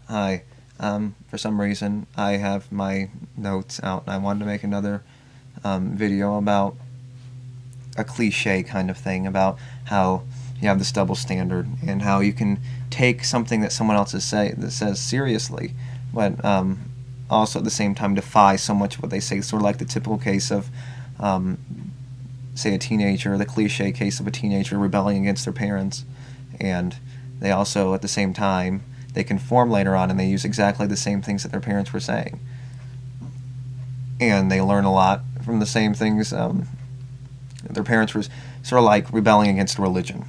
Hi. For some reason, I have my notes out, and I wanted to make another video about a cliche kind of thing, about how you have this double standard and how you can take something that someone else says seriously, but also at the same time defy so much of what they say. Sort of like the typical case of, um, say, a teenager, the cliche case of a teenager rebelling against their parents, and they also at the same time they conform later on and they use exactly the same things that their parents were saying, and they learn a lot from the same things. Their parents were sort of like rebelling against religion.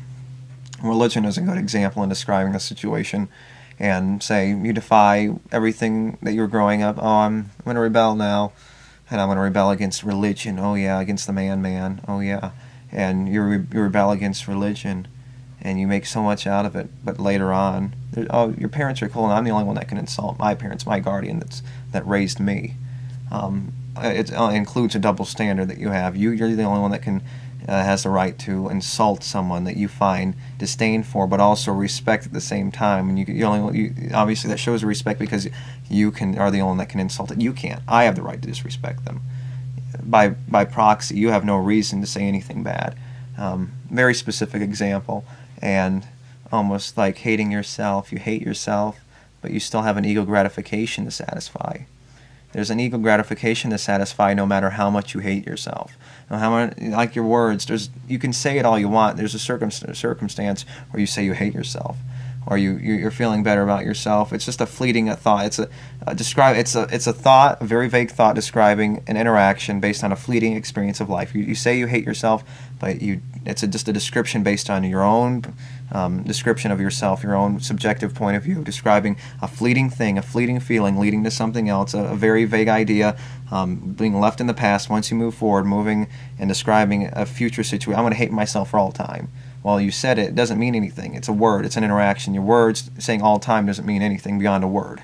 Religion is a good example in describing the situation. And say you defy everything that you were growing up. Oh, I'm going to rebel now, and I'm going to rebel against religion. Oh yeah, against the man. Oh yeah, and you rebel against religion, and you make so much out of it. But later on, oh, your parents are cool, and I'm the only one that can insult my parents, my guardian that raised me. It includes a double standard that you have. You're the only one that can has the right to insult someone that you find disdain for, but also respect at the same time. And obviously that shows respect because you are the only one that can insult it. You can't. I have the right to disrespect them. By proxy, you have no reason to say anything bad. Very specific example, and almost like hating yourself. You hate yourself, but you still have an ego gratification to satisfy. There's an ego gratification to satisfy no matter how much you hate yourself. No, how much, like your words, you can say it all you want. There's a circumstance where you say you hate yourself, or you're feeling better about yourself. It's just a fleeting thought. It's a thought, a very vague thought describing an interaction based on a fleeting experience of life. You say you hate yourself, but just a description based on your own description of yourself, your own subjective point of view, describing a fleeting thing, a fleeting feeling leading to something else, a very vague idea being left in the past. Once you move forward, moving and describing a future situation. I'm going to hate myself for all time. Well, you said it doesn't mean anything. It's a word. It's an interaction. Your words saying all time doesn't mean anything beyond a word.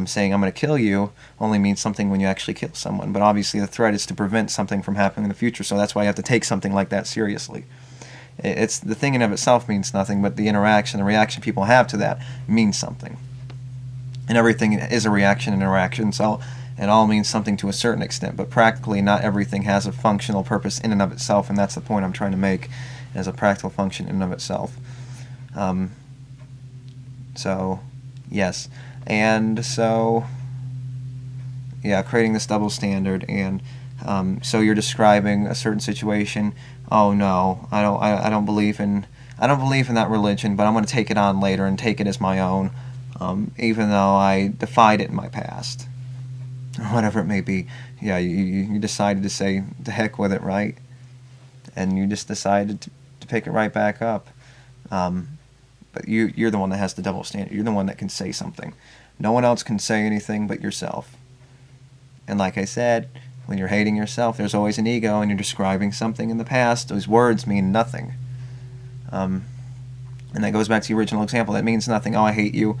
Saying I'm going to kill you only means something when you actually kill someone. But obviously the threat is to prevent something from happening in the future, so that's why you have to take something like that seriously. It's the thing in of itself means nothing, but the interaction, the reaction people have to that means something. And everything is a reaction and interaction, so it all means something to a certain extent, but practically not everything has a functional purpose in and of itself, and that's the point I'm trying to make, as a practical function in and of itself. So, yes. And so, yeah, creating this double standard, and so you're describing a certain situation. Oh no, I don't believe in that religion, but I'm going to take it on later and take it as my own, even though I defied it in my past, or whatever it may be. Yeah, you decided to say to heck with it, right? And you just decided to pick it right back up. But you're the one that has the double standard. You're the one that can say something. No one else can say anything but yourself. And like I said, when you're hating yourself, there's always an ego, and you're describing something in the past. Those words mean nothing. And that goes back to the original example. That means nothing. Oh, I hate you.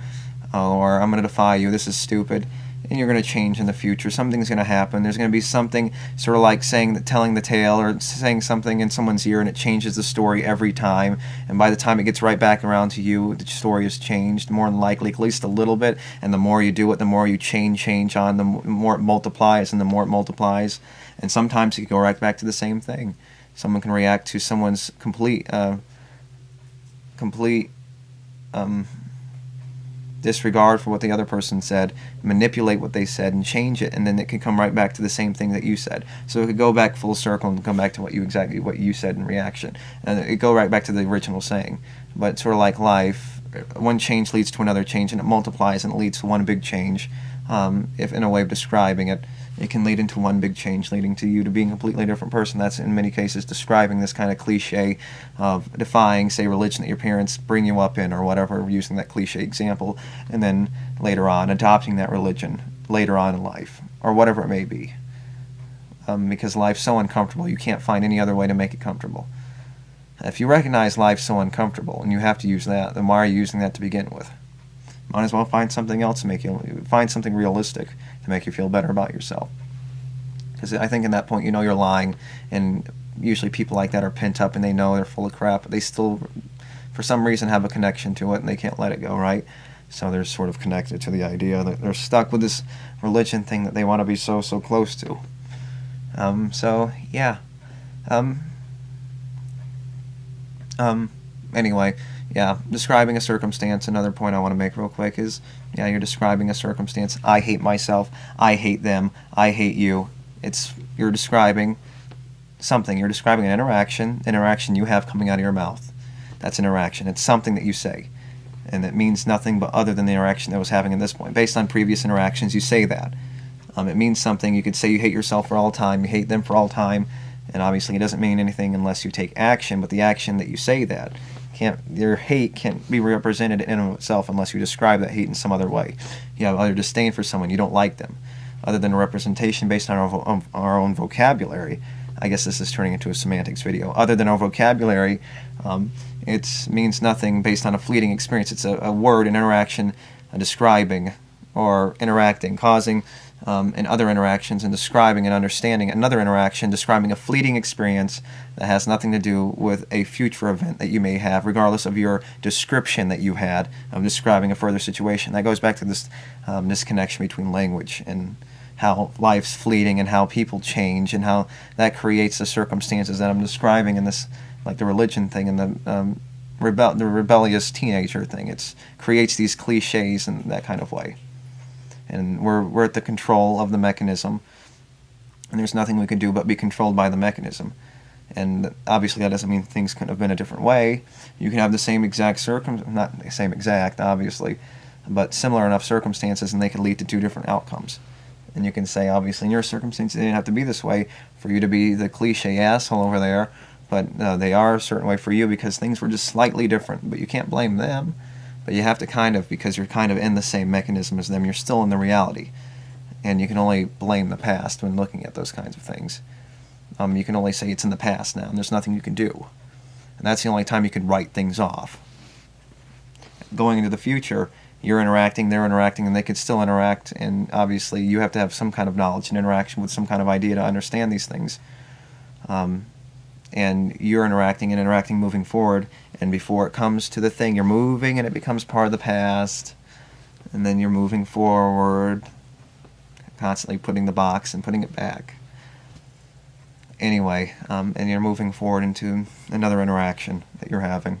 Or I'm going to defy you. This is stupid. And you're going to change in the future. Something's going to happen. There's going to be something sort of like telling the tale, or saying something in someone's ear, and it changes the story every time. And by the time it gets right back around to you, the story has changed, more than likely, at least a little bit. And the more you do it, the more you change on, the more it multiplies, and the more it multiplies. And sometimes you can go right back to the same thing. Someone can react to someone's complete disregard for what the other person said, manipulate what they said, and change it, and then it could come right back to the same thing that you said. So it could go back full circle and come back to what you said in reaction, and it go right back to the original saying. But sort of like life, one change leads to another change, and it multiplies, and it leads to one big change. If in a way of describing it, it can lead into one big change, leading to you to being a completely different person. That's in many cases describing this kind of cliche of defying, say, religion that your parents bring you up in, or whatever, using that cliche example, and then later on adopting that religion later on in life, or whatever it may be. Because life's so uncomfortable, you can't find any other way to make it comfortable. If you recognize life's so uncomfortable and you have to use that, then why are you using that to begin with? Might as well find something else to find something realistic to make you feel better about yourself. Because I think in that point, you're lying, and usually people like that are pent up, and they know they're full of crap, but they still, for some reason, have a connection to it, and they can't let it go, right? So they're sort of connected to the idea that they're stuck with this religion thing that they want to be so close to. So yeah. Anyway, yeah, describing a circumstance, another point I want to make real quick is, yeah, you're describing a circumstance. I hate myself, I hate them, I hate you. You're describing something. You're describing an interaction you have coming out of your mouth. That's an interaction. It's something that you say. And it means nothing but other than the interaction that was having at this point. Based on previous interactions, you say that. It means something. You could say you hate yourself for all time, you hate them for all time, and obviously it doesn't mean anything unless you take action, but the action that you say that, your hate can't be represented in and of itself unless you describe that hate in some other way. You have other disdain for someone, you don't like them. Other than a representation based on our own vocabulary, I guess this is turning into a semantics video. Other than our vocabulary, it means nothing based on a fleeting experience. It's a word, an interaction, describing or interacting, causing and other interactions, and describing and understanding another interaction, describing a fleeting experience that has nothing to do with a future event that you may have, regardless of your description that you had of describing a further situation. That goes back to this disconnection between language and how life's fleeting and how people change and how that creates the circumstances that I'm describing in this, like the religion thing and the rebellious teenager thing. It creates these cliches in that kind of way. And we're at the control of the mechanism, and there's nothing we can do but be controlled by the mechanism. And obviously that doesn't mean things couldn't have been a different way. You can have the same exact not the same exact, obviously, but similar enough circumstances, and they could lead to two different outcomes. And you can say, obviously, in your circumstances, they didn't have to be this way for you to be the cliche asshole over there, but they are a certain way for you because things were just slightly different. But you can't blame them. But you have to because you're kind of in the same mechanism as them, you're still in the reality. And you can only blame the past when looking at those kinds of things. You can only say it's in the past now, and there's nothing you can do. And that's the only time you can write things off. Going into the future, you're interacting, they're interacting, and they could still interact, and obviously you have to have some kind of knowledge and interaction with some kind of idea to understand these things. And you're interacting moving forward, and before it comes to the thing, you're moving and it becomes part of the past, and then you're moving forward, constantly putting the box and putting it back. Anyway, and you're moving forward into another interaction that you're having.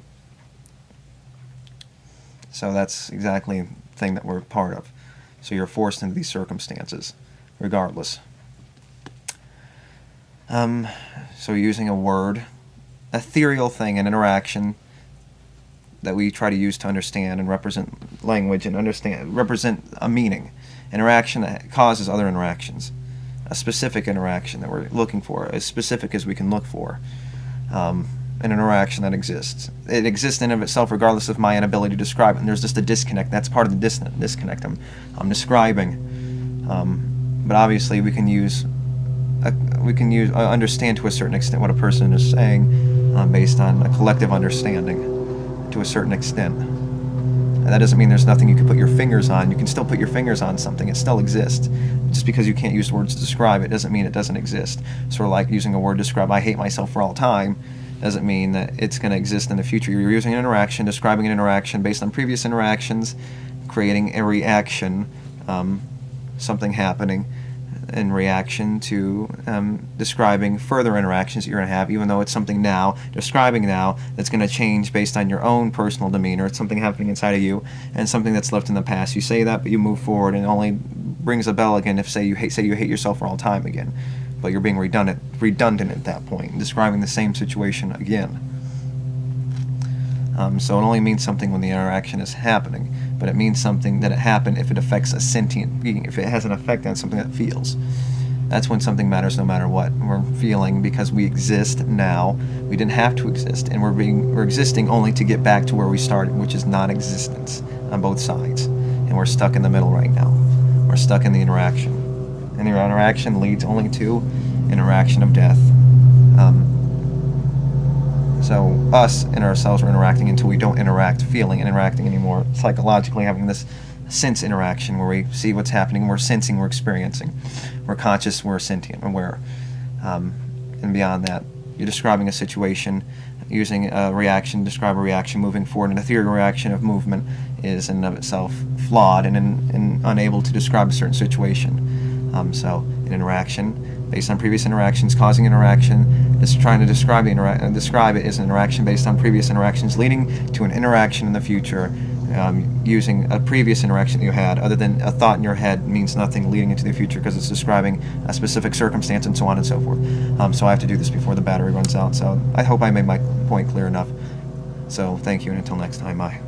So that's exactly the thing that we're part of. So you're forced into these circumstances, regardless. So using a word, ethereal thing, an interaction that we try to use to understand and represent language and represent a meaning. Interaction that causes other interactions. A specific interaction that we're looking for, as specific as we can look for. An interaction that exists. It exists in and of itself regardless of my inability to describe it. And there's just a disconnect. That's part of the disconnect I'm describing. But obviously we can understand to a certain extent what a person is saying based on a collective understanding to a certain extent. And that doesn't mean there's nothing you can put your fingers on. You can still put your fingers on something. It still exists. Just because you can't use words to describe it doesn't mean it doesn't exist. Sort of like using a word to describe I hate myself for all time doesn't mean that it's going to exist in the future. You're using an interaction, describing an interaction based on previous interactions, creating a reaction, something happening in reaction to describing further interactions that you're going to have, even though it's something now, describing now, that's going to change based on your own personal demeanor. It's something happening inside of you and something that's left in the past. You say that, but you move forward, and it only brings a bell again if say you hate yourself for all time again. But you're being redundant at that point, describing the same situation again. So it only means something when the interaction is happening, but it means something that it happened if it affects a sentient being, if it has an effect on something that feels. That's when something matters no matter what. We're feeling because we exist now. We didn't have to exist, and we're existing only to get back to where we started, which is non-existence on both sides. And we're stuck in the middle right now. We're stuck in the interaction. And the interaction leads only to interaction of death. So us and ourselves are interacting until we don't interact, feeling and interacting anymore. Psychologically having this sense interaction where we see what's happening, we're sensing, we're experiencing. We're conscious, we're sentient, aware. And beyond that, you're describing a situation, using a reaction, describe a reaction moving forward, an ethereal reaction of movement is in and of itself flawed and unable to describe a certain situation. So an interaction based on previous interactions causing interaction, just trying to describe it as an interaction based on previous interactions leading to an interaction in the future, using a previous interaction that you had, other than a thought in your head means nothing leading into the future because it's describing a specific circumstance and so on and so forth. So I have to do this before the battery runs out. So I hope I made my point clear enough. So thank you, and until next time, bye.